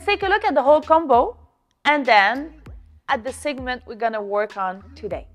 Let's take a look at the whole combo and then at the segment we're gonna work on today.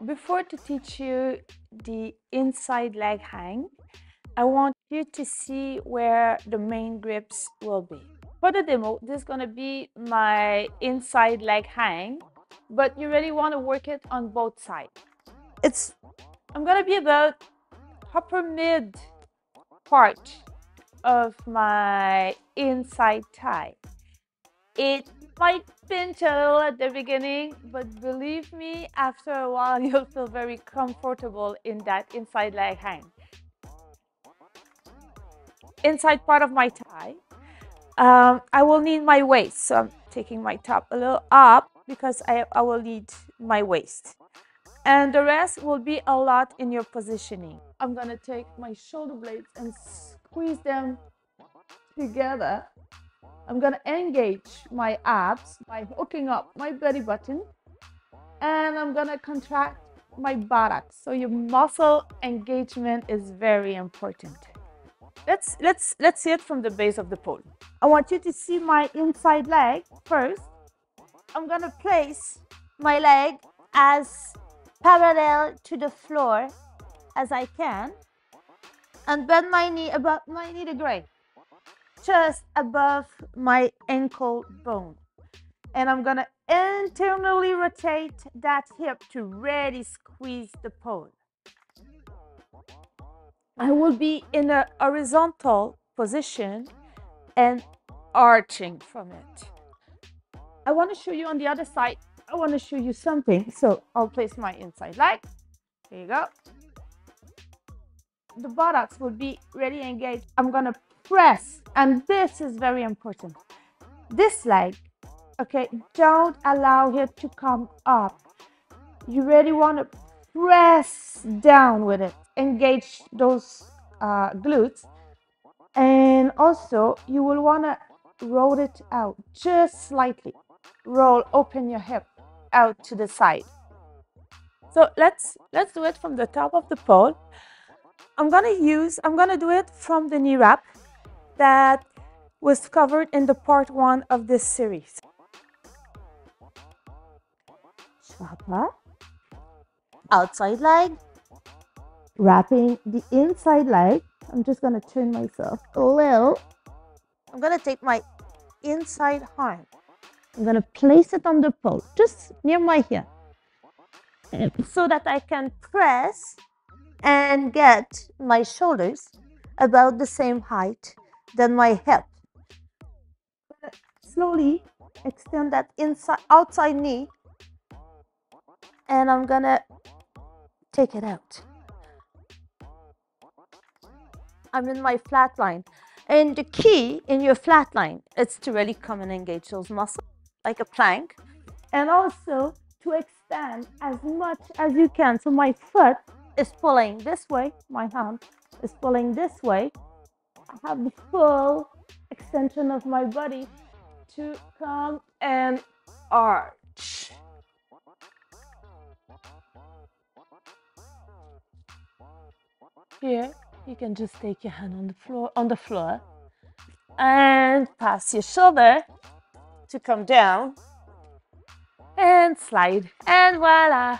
Before to teach you the inside leg hang, I want you to see where the main grips will be. For the demo, this is going to be my inside leg hang, but you really want to work it on both sides. I'm going to be about upper mid part of my inside thigh. It might pinch a little at the beginning, but believe me, after a while you'll feel very comfortable in that inside leg hang. Inside part of my thigh, I will need my waist, so I'm taking my top a little up because I will need my waist. And the rest will be a lot in your positioning. I'm gonna take my shoulder blades and squeeze them together. I'm gonna engage my abs by hooking up my belly button, and I'm gonna contract my buttocks. So your muscle engagement is very important. Let's see it from the base of the pole. I want you to see my inside leg first. I'm gonna place my leg as parallel to the floor as I can, and bend my knee about my knee degree, just above my ankle bone. And I'm gonna internally rotate that hip to really squeeze the pole. I will be in a horizontal position and arching from it. I want to show you on the other side. I want to show you something. So I'll place my inside leg. Here you go. The buttocks will be really engaged. I'm gonna press, and this is very important. This leg, okay, don't allow it to come up. You really want to press down with it. Engage those glutes, and also you will want to roll it out just slightly. Roll, open your hip out to the side. So let's do it from the top of the pole. I'm gonna do it from the knee wrap that was covered in the part 1 of this series. Chapa, outside leg, wrapping the inside leg. I'm just gonna turn myself a little. I'm gonna take my inside arm. I'm gonna place it on the pole, just near my heel, so that I can press and get my shoulders about the same height than my hip. Slowly extend that outside knee, and I'm gonna take it out. I'm in my flat line, and the key in your flat line is to really come and engage those muscles like a plank, and also to extend as much as you can. So my foot is pulling this way, my hand is pulling this way. I have the full extension of my body to come and arch. Here, you can just take your hand on the floor and pass your shoulder to come down and slide, and voila,